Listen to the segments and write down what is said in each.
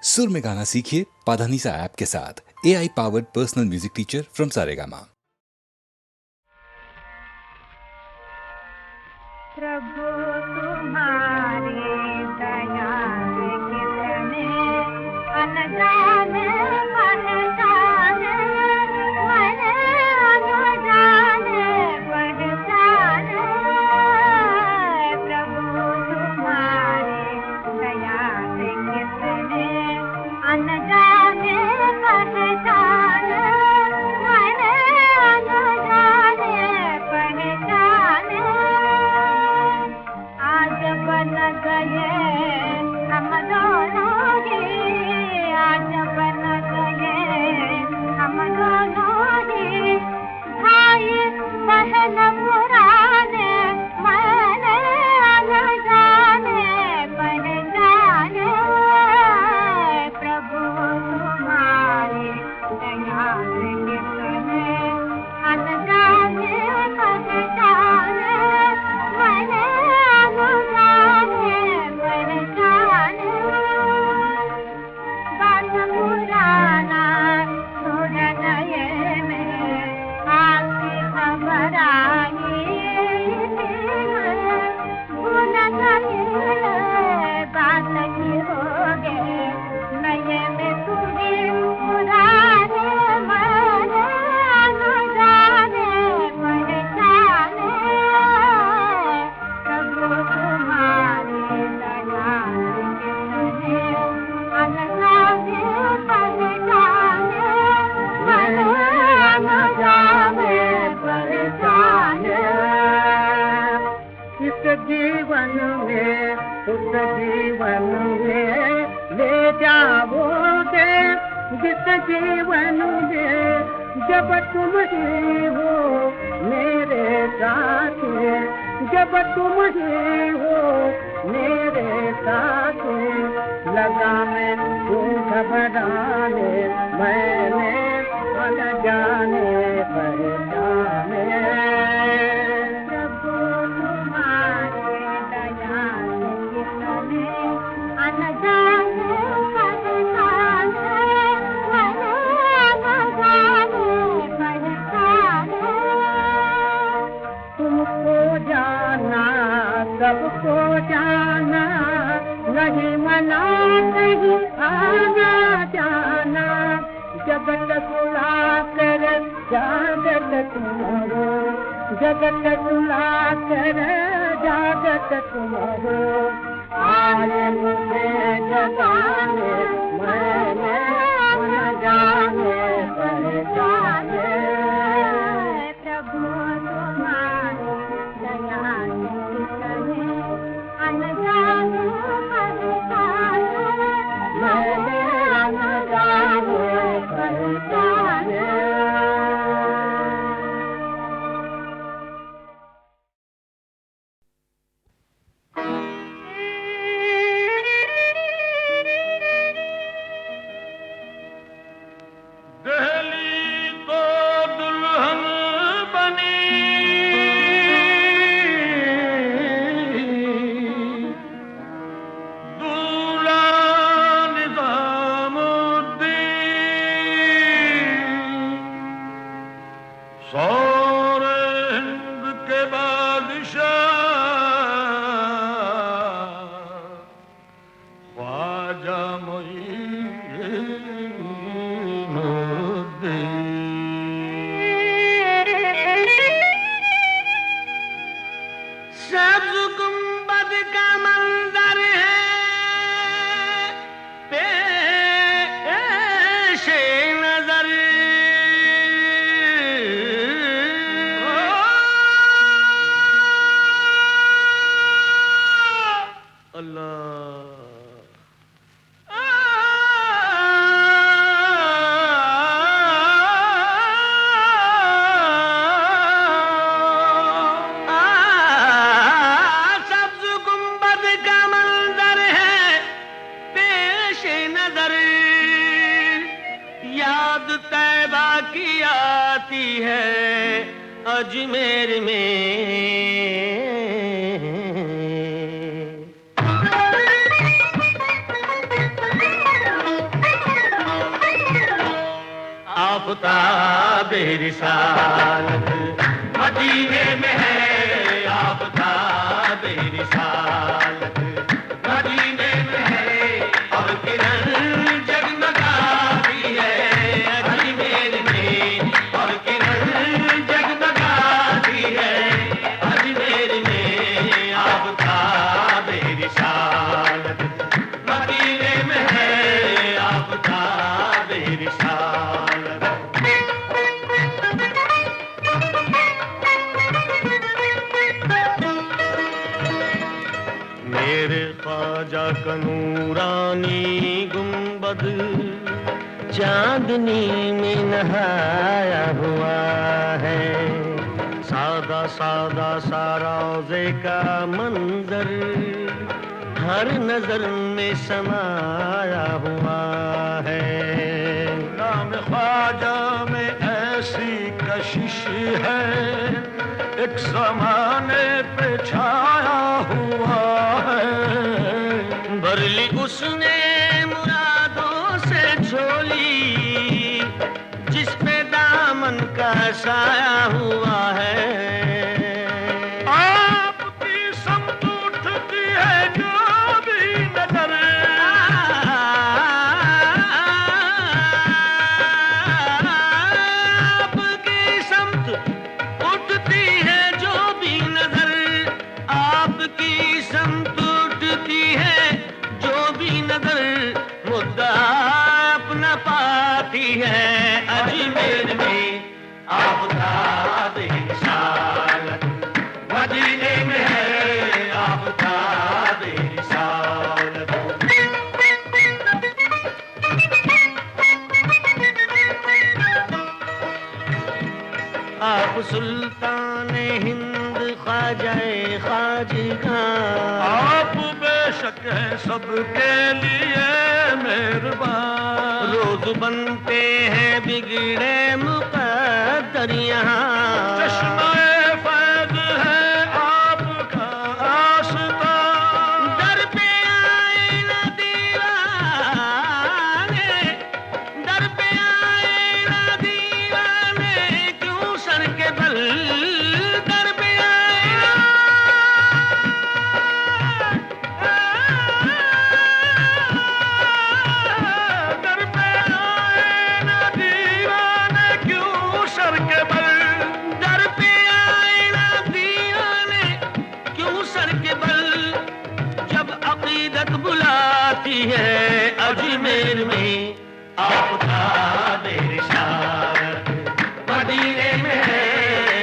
सुर में गाना सीखिए पाधानीसा ऐप के साथ। AI powered personal music teacher from Saregama. प्रभु तुम्हारी दया से कितने अनजाने पहचाने, मैंने अनजाने पहचाने। प्रभु तुम्हारी दया से कितने अनजाने पहचाने, मैंने अनजाने पहचाने। आज बन गए हम दोनों ही, आज बन गए हम दोनों ही, भाई बहन पुराने, मैंने अनजाने पहचाने। प्रभु तुम्हारी दया से कितने अनजाने पहचाने, मैंने अनजाने पहचाने। बात पुराना सुन नए में, आपकी खबर आई भूल गए बात की हो गए नए में तुम्हें पुराने, मैंने अनजाने पहचाने। प्रभु तुम्हारी दया से कितने अनजाने पहचाने, मैंने अनजाने पहचाने। इस जीवन में उस जीवन में ले जाओगे, जिस जीवन में जब तुम ही हो मेरे साथ, जब तुम ही हो मेरे साथ। लगा मैं तू घबराने, मैंने अनजाने पहचाने। प्रभु तुम्हारी दया से कितने अनजाने पहचाने, मैंने अनजाने पहचाने। तुमको जाना सबको जाना, नहीं मना नहीं आना जाना। जगत सुला कर जागत तुम हो, जगत सुला कर जागत तुम हो। आए मुझे जगाने, मैंने अनजाने पहचाने। प्रभु तुम्हारी दया से कितने अनजाने पहचाने, मैंने अनजाने पहचाने। दहली तो दुल्हन बनी, दूल्हा निजामुद्दीन। सारे हिंद के बादशाह ख्वाजा सब्ज गुंबद का मंजर है पेश नजर। सब्ज गुंबद का मंजर है पेश नजर। याद तैबा की आती है अजमेर में। आफताब रिसालत, मदीने में है आफताब रिसालत, मदीने में है और किरण जगमगाती है अजमेर में, और किरण जगमगाती है अजमेर में आफताब रिसालत, मदीने में है आफताब रिसालत। मेरे ख्वाजा का नूरानी गुंबद चांदनी में नहाया हुआ है, सादा सादा सा रोज़े का मंजर हर नजर में समाया हुआ है। नाम ख्वाजा में ऐसी कशिश है, एक ज़माने पे छाया हुआ है। भर ली उसने मुरादों से झोली, जिस पे दामन का साया हुआ है। आपकी समत उठती है जो भी नजर, आपकी समत उठती है जो भी नजर, आपकी समत उठती है जो भी नजर, मुद्दा अपना पाती है अजमेर में आफताब रिसालत, मदीने में है आफताब रिसालत। आप सुल्तान हिंद ख्वाजाए ख्वाजगा, आप बेशक है सबके लिए मेहरबान, रोज बनते हैं बिगड़े मुकद्दर यहाँ, चश्मे फैज़ है आपका आस्था, दर पे आए ना दीवाने, दर पे आए ना दीवाने, क्यों सर के बल दर पे आए ना, दर पे आए ना दीवाने, क्यों सर के बल दर पे आए ना दीवाने, क्यों सर के बल, जब अकीदत बुलाती है अजमेर में आफताब रिसालत, मदीने में है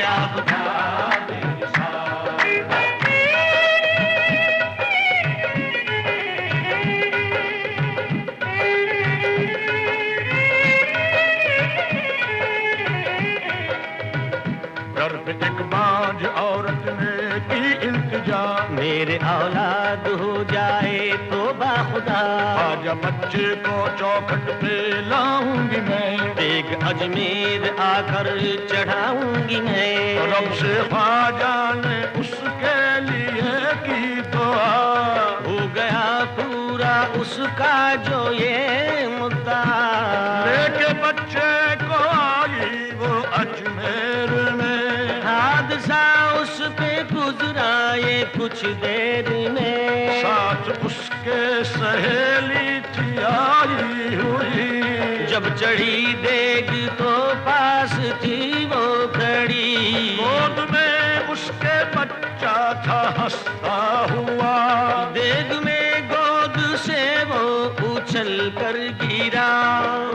आफताब रिसालत। दर पे एक बाज औरत ने की इल्तिजा, मेरे औलाद हो जाए तो बाखुदा, ख्वाजा बच्चे को चौखट पे लाऊंगी मैं, एक अजमेर आकर चढ़ाऊंगी मैं, रब से ख्वाजा ने उसके लिए की दुआ, हो गया पूरा उसका जो ये मुद्दा, लेके बच्चे को आई वो अजमेर में, हादसा उस पे गुजरा ये कुछ देर में, साथ उसके सहेली थी आई हुई, जब चढ़ी देग तो पास थी वो खड़ी, गोद में उसके बच्चा था हंसता हुआ, देग में गोद से वो उछल कर गिरा,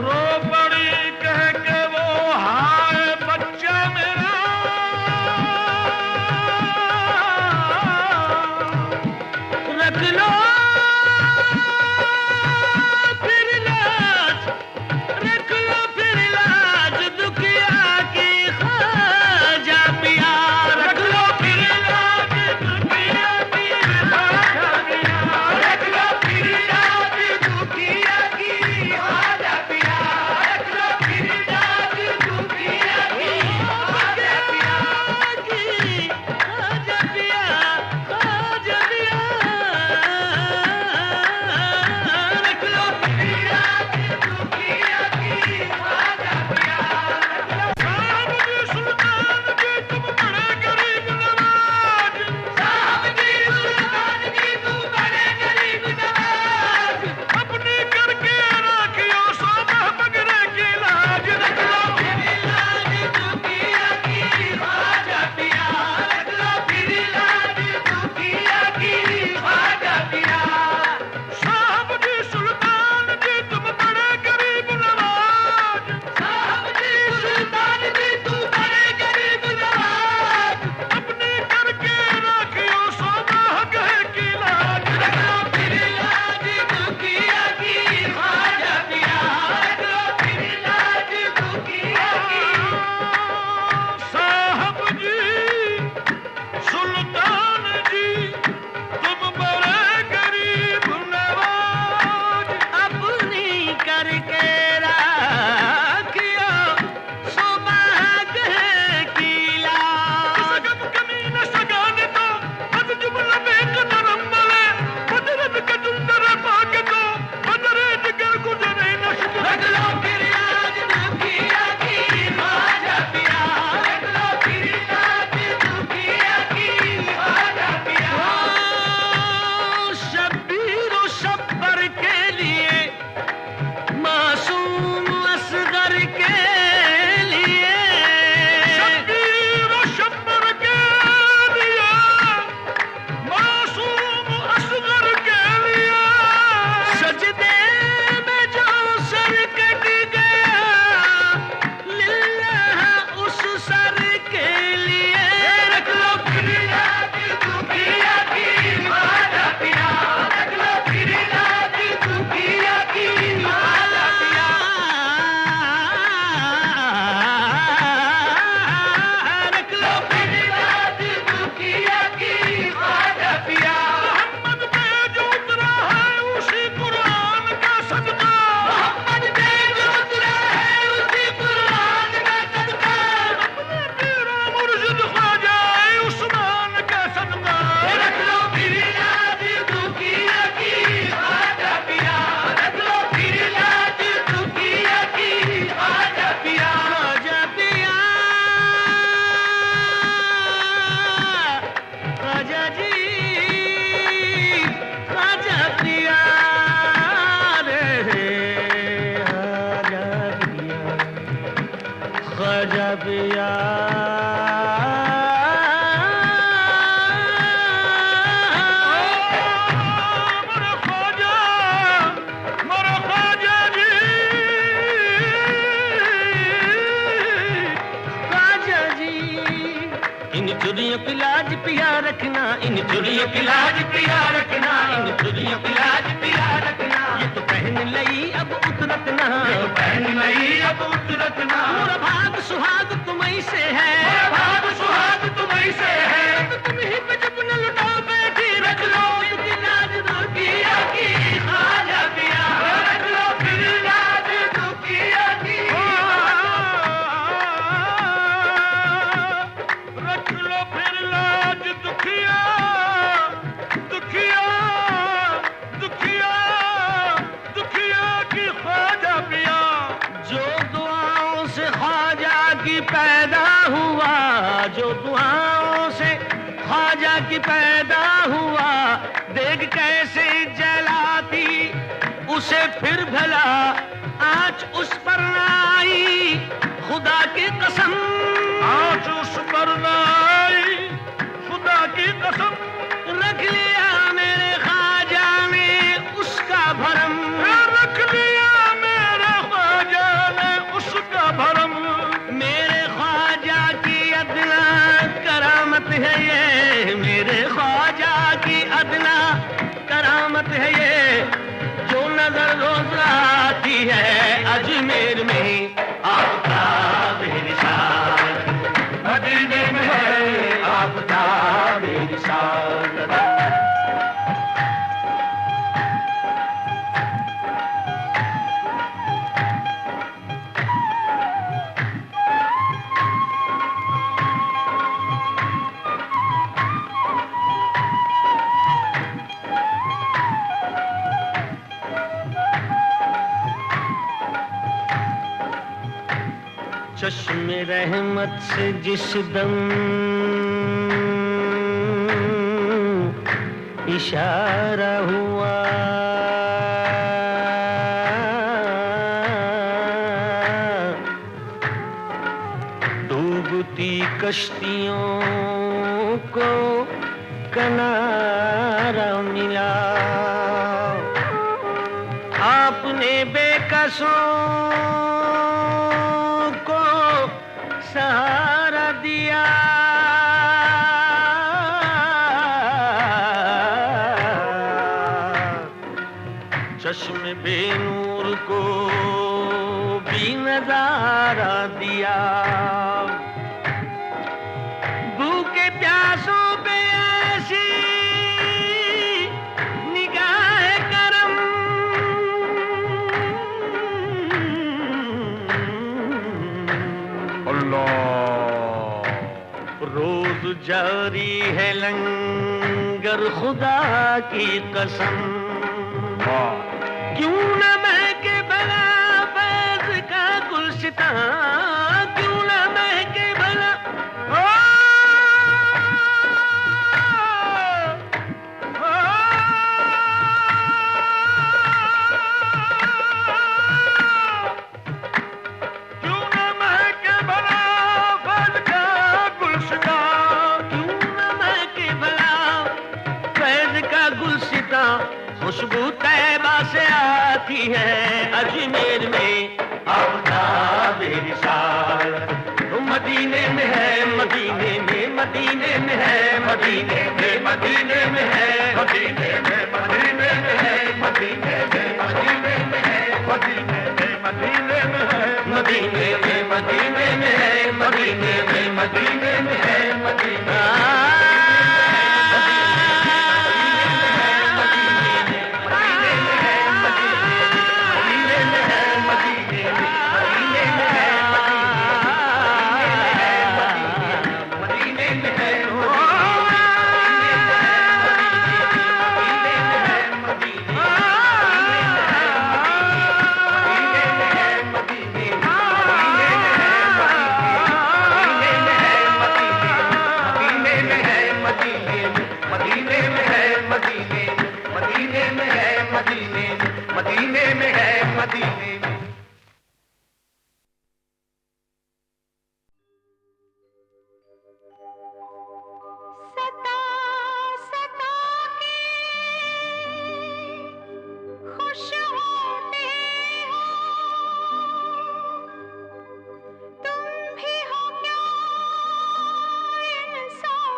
रो पड़ी कह के वो हाय बच्चा मेरा, रख लो फिर लाज, रख लो फिर लाज दुखिया की ख्वाजा पिया, रख लो फिर लाज दुखिया की ख्वाजा पिया, रख लो फिर लाज दुखिया की ख्वाजा पिया, चुड़ियों की लाज पिया रखना, इन चुड़ियों की लाज पिया रखना, इन चुड़ियों की लाज पिया रखना। ये तो पहन लई अब उतरत ना, ये तो पहन लई अब उतरत ना। मोरा भाग सुहाग तुम्हीं से है, मोरा भाग सुहाग तुम्हीं से है। तो तुम ही पे जब न लुटाओ बैठी रख लो की लाज दुखिया की, खाजा पिया रख लो फिर लाज दुखिया की। रख लो फिर लाज दुखिया, दुखिया दुखिया दुखिया की ख्वाजा पिया। जो दुआओं से ख्वाजा की पैदा हुआ, जो दुआओं से ख्वाजा की पैदा हुआ, देख कैसे जलाती उसे फिर भला आँच उस पर न आई, खुदा की कसम आँच उस पर न आई, खुदा की कसम। रख लिया मेरे ख्वाजा ने उसका भरम, रख लिया मेरे ख्वाजा ने उसका भरम। मेरे ख्वाजा की अदना करामत है ये, मेरे ख्वाजा की अदना करामत है ये। जो नजर रोज आती है अजमेर में आफताब रिसालत, मदीने में है आफताब रिसालत। चश्मे रहमत से जिस दम इशारा हुआ, डूबती कश्तियों को किनारा मिला। आपने बेकसों को सहारा दिया, चश्मे बेनूर को भी नजारा दिया। भूखे प्यासों पे ऐसी निगाह करम, रोज जारी है लंगर खुदा की कसम। क्यों न महके भला फैज़ का गुलशितां, क्यों न महके भला क्यों न महके भला फैज़ का गुलशितां, क्यों न महके भला फैज़ का गुलशितां। खुशबू तैबा से आती है अजमेर में आफताब रिसालत। मदीने में है, मदीने में, मदीने में है, मदीने में, मदीने में है, मदीने में, मदीने में है, मदीने में, मदीने में है, मदीने में, मदीने में है, मदीने में, मदीने में है, मदीने में, मदीने में है, मदीने सता सता के खुश होते हो, तुम भी हो क्या इंसान।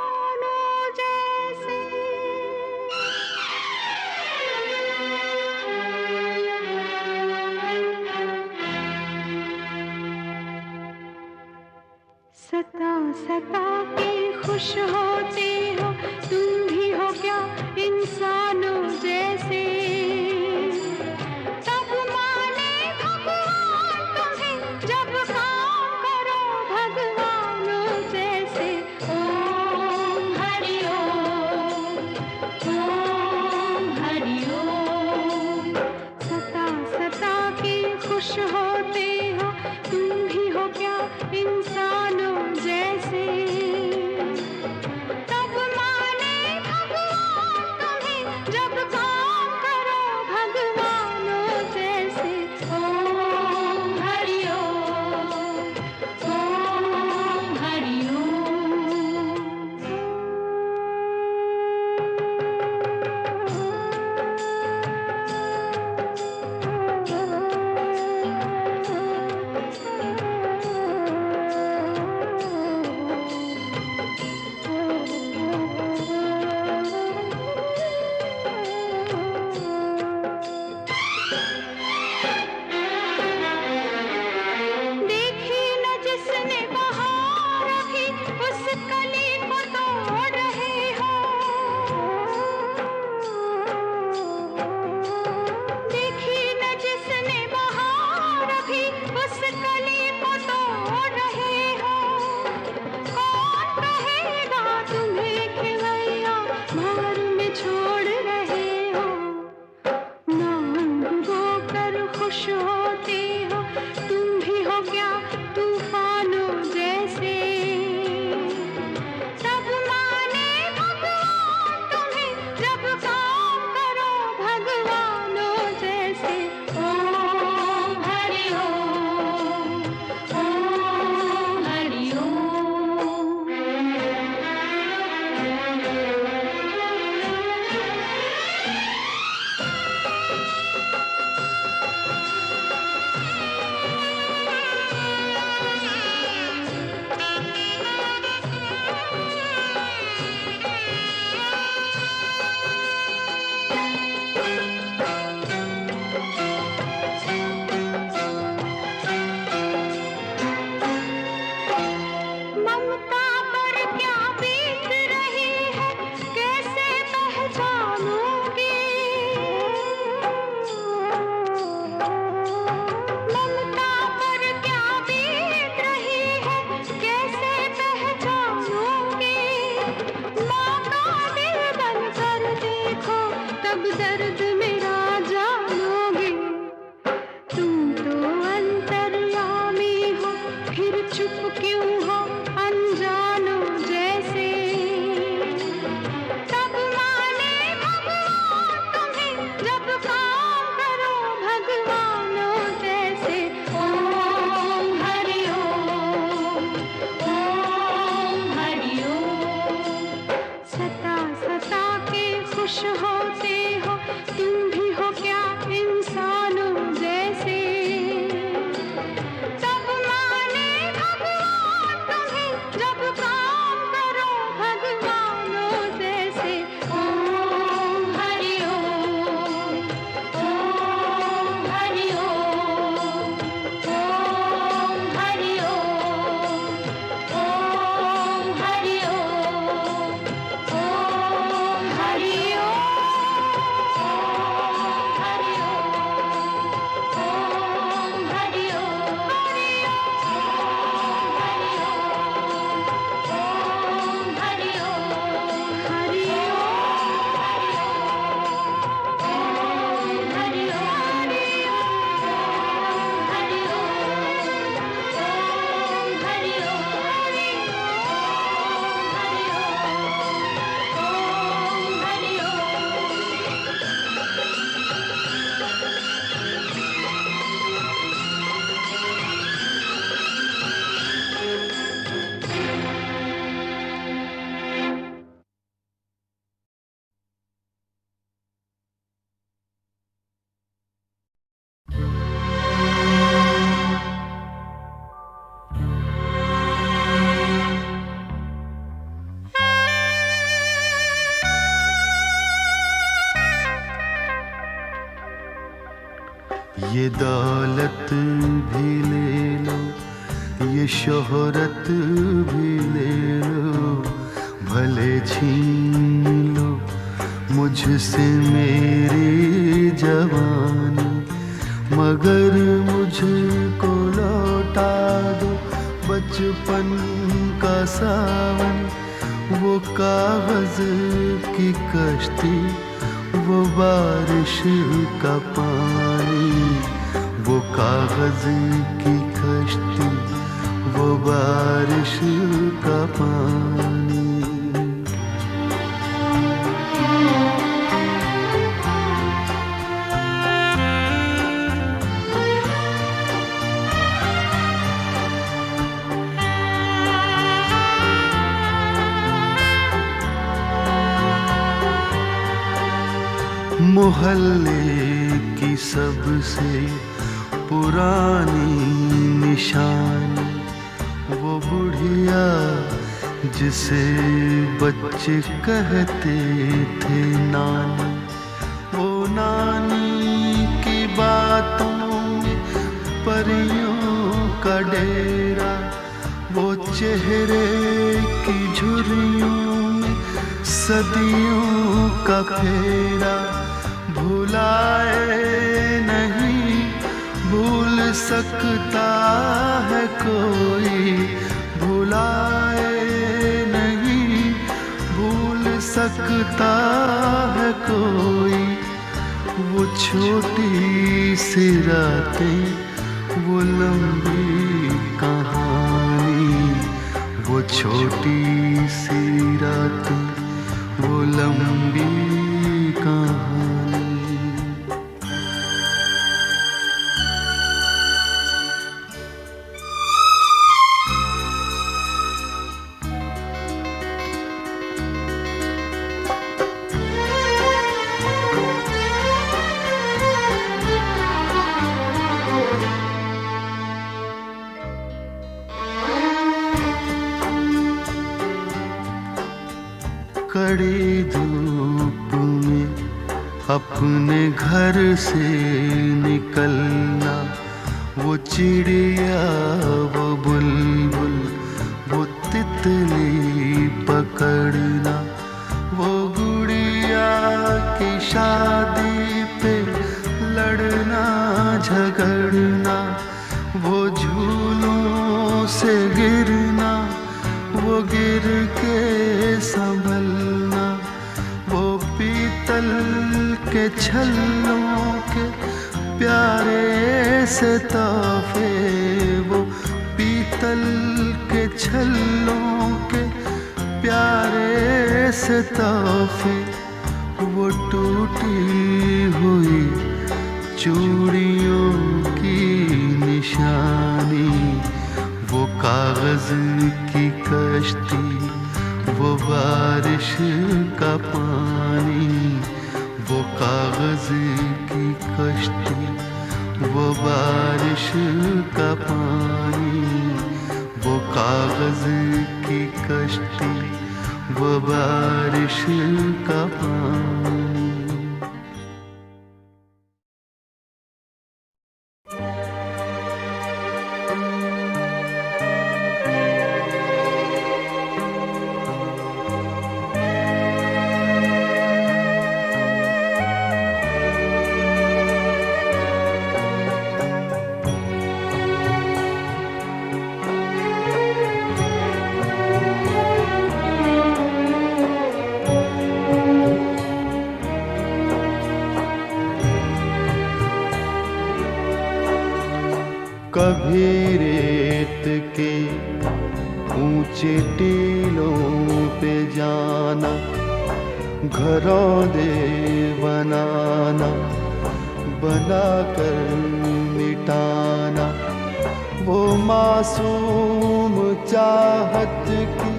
सता के खुश होते हो, तुम भी हो क्या इंसानों जैसे। तब माने भगवान तुम्हें जब काम करो भगवानों जैसे। ओम हरि ओम, ओम हरि ओम। सता सता के खुश होते हो, तुम भी हो क्या इंसानों जैसे। तब माने भगवान तुम्हें जब काम करो भगवानों जैसे। ओम हरि ओम, ओम हरि देखी न जिसने बहार अभी, उस कली को तोड़ रहे हो। देखी न जिसने बहार अभी, उस कली को तोड़ रहे हो। कौन कहेगा तुम्हें खिलैया भार में छोड़ रहे हो। मांग कर खुश होते हो, तुम भी हो क्या तूफानों जैसे। तब माने भगवान तुम्हें जब काम करो भगवानों जैसे। ओम हरि ओम, ओम हरि ममता पर क्या बीत रही है, कैसे पहचानोगे। ममता पर क्या बीत रही है, कैसे पहचानोगे। माँ का दिल बनकर देखो, तब दर्द मेरा जानोगे। तुम तो अंतर्यामी हो, फिर चुप क्यों हो अनजानों जैसे। तब माने भगवान तुम्हें जब काम करो भगवानों जैसे। ओम हरि ओम, ओम हरि ओम। सता सता के खुश होते हो, तुम भी हो क्या इंसानों जैसे। तब माने भगवान तुम्हें जब काम करो भगवानों जैसे। ओम हरि ओम, ओम हरि ओम, ओम हरि ओम, ओम हरि ओम, ओम हरि ये दौलत भी ले लो, ये शोहरत भी ले लो, भले छीन लो मुझसे मेरी जवानी, मगर मुझको लौटा दो बचपन का सावन। वो कागज की कश्ती, वो बारिश का पानी, वो कागज की कश्ती, वो बारिश का पानी। मोहल्ले की सबसे पुरानी निशानी, वो बुढ़िया जिसे बच्चे कहते थे नानी, वो नानी की बातों में परियों का डेरा, वो चेहरे की झुर्रियों में सदियों का फेरा। भुलाए नहीं भूल सकता है कोई, भुलाए नहीं भूल सकता है कोई। वो छोटी सी रातें, वो लंबी कहानी, वो छोटी सी रातें, वो लंबी कहानी। कड़ी धूप में अपने घर से निकलना, वो चिड़िया, वो बुलबुल, वो तितली पकड़ना, वो गुड़िया की शादी पे लड़ना झगड़ना, वो झूलों से गिरना, वो गिर के संभलना, वो पीतल के छल्लों के प्यारे से तोहफे, वो पीतल के छल्लों के प्यारे से तोहफे। वो टूटी हुई चूड़ियों की निशानी, वो कागज की कश्ती, वो बारिश का पानी, वो कागज की कश्ती, वो बारिश का पानी, वो कागज की कश्ती, वो बारिश का पानी। कभी रेत के ऊंचे टीलों पे जाना, घरों दे बनाना, बनाकर मिटाना, वो मासूम चाहत की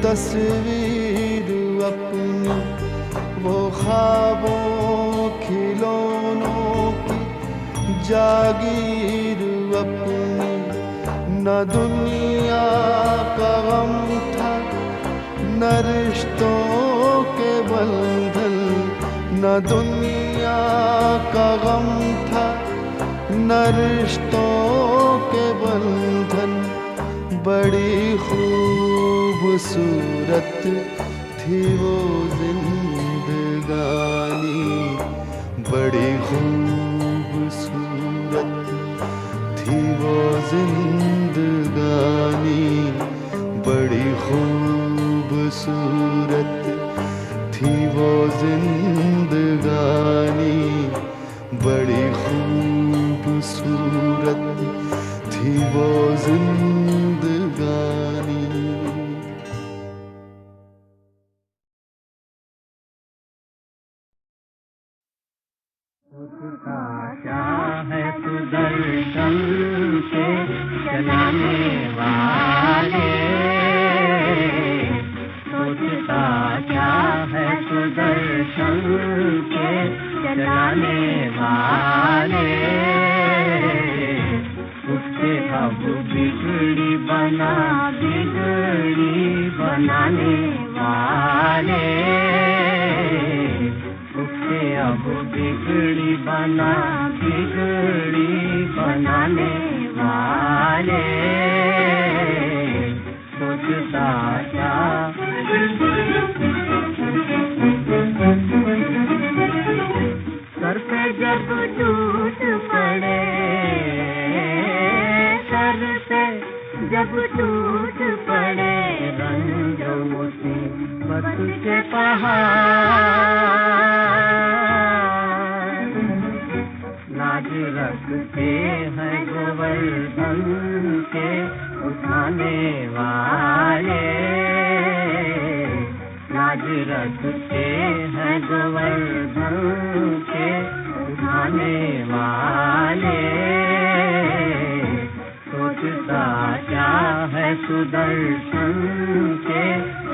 तस्वीर अपनी, वो ख्वाबों खिलौनों की जागीर अपनी। न दुनिया का गम था, न रिश्तों के बंधन, न दुनिया का गम था, न रिश्तों के बंधन। बड़ी खूबसूरत थी वो जिंदगानी, बड़ी खूबसूरत थी वो जिंदगानी, बड़ी खूबसूरत थी वो जिंदगानी, बड़ी खूबसूरत थी वो जिंदगानी। उसका क्या है सुदर्शन के चलाने वाले, सोचता क्या है सुदर्शन के चलाने वाले, उसके अब बिगड़ी बनाने वाले, उसके अब बिगड़ी बनाने वाले, सोचता क्या सर पे जब टूट पड़े, सर पे जब टूट पड़े रंजो मुसीबत के पहाड़, लाज रखते हैं गोवर्धन के उठाने वाले, लाज रखते हैं गोवर्धन के उठाने वाले, सोचता क्या है सुदर्शन के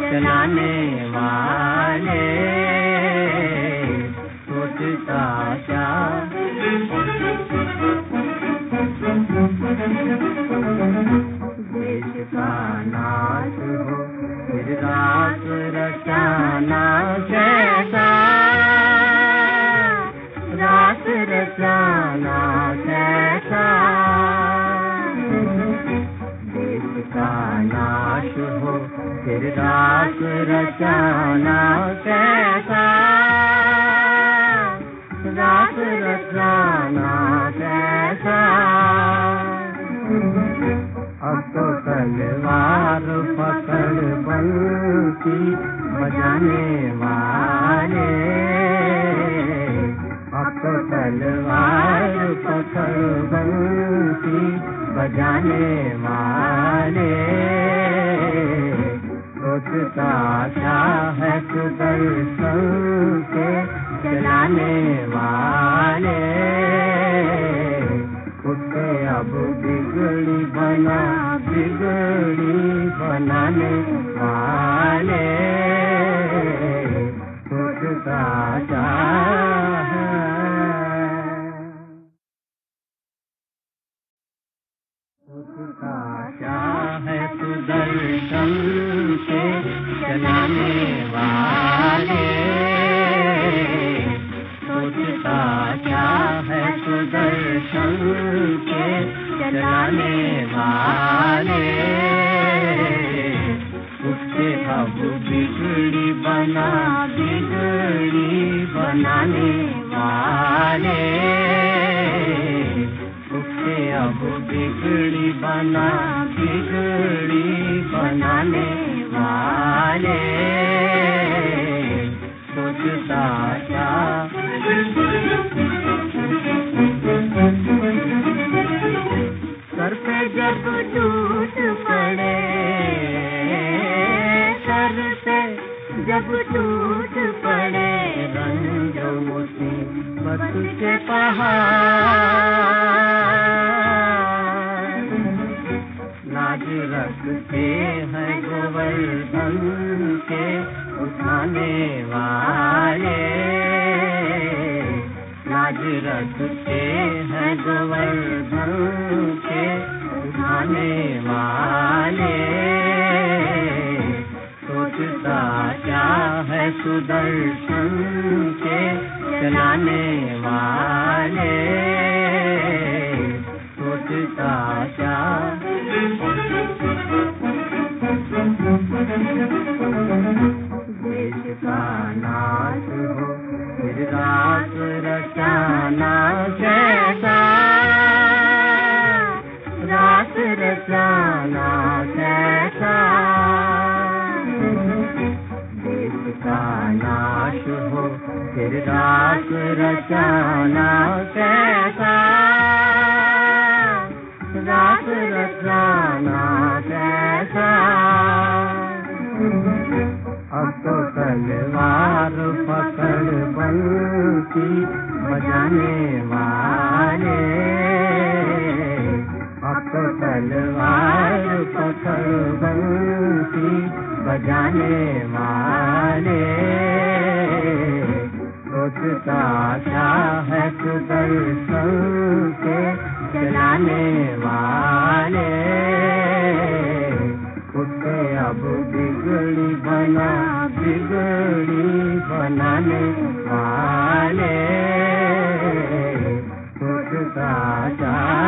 चलाने वाले, सोचता क्या देश का नाश हो फिर रात रचाना कैसा, रात रचाना कैसा, देश का नाश हो फिर रात रचाना कैसा, रात रचाना कैसा, अब तो तलवार पकड़ बंसी बजाने वाले, अब तो तलवार पकड़ बंसी बजाने वाले, सोचता क्या है सुदर्शन के चलाने वाले, उसके अब बिगड़ी बनाने वाले, सोचता क्या है सोचता क्या है सुदर्शन के चलाने वाले, सोचता क्या है सुदर्शन के चलाने वाले, उसके अब बिगड़ी बनाने वाले, उसके अब बिगड़ी बनाने वाले, सोचता क्या सर पे जब टूट पड़े, सर पे जब टूट पड़े रंजो मुसीबत के पहाड़, लाज रखते हैं गोवर्धन के उठाने वाले, लाज रखते हैं गोवर्धन के उठाने वाले, सोचता क्या है सुदर्शन के चलाने वाले, सोचता क्या फिर रास रचाना कैसा, रास रचाना कैसा। अब तो तलवार पकड़ बंसी बजाने वाले, अब तो तलवार पकड़ बंसी बजाने वाले। सोचता क्या है सुदर्शन के चलाने वाले, उससे अब बिगड़ी बनाने वाले। सोचता क्या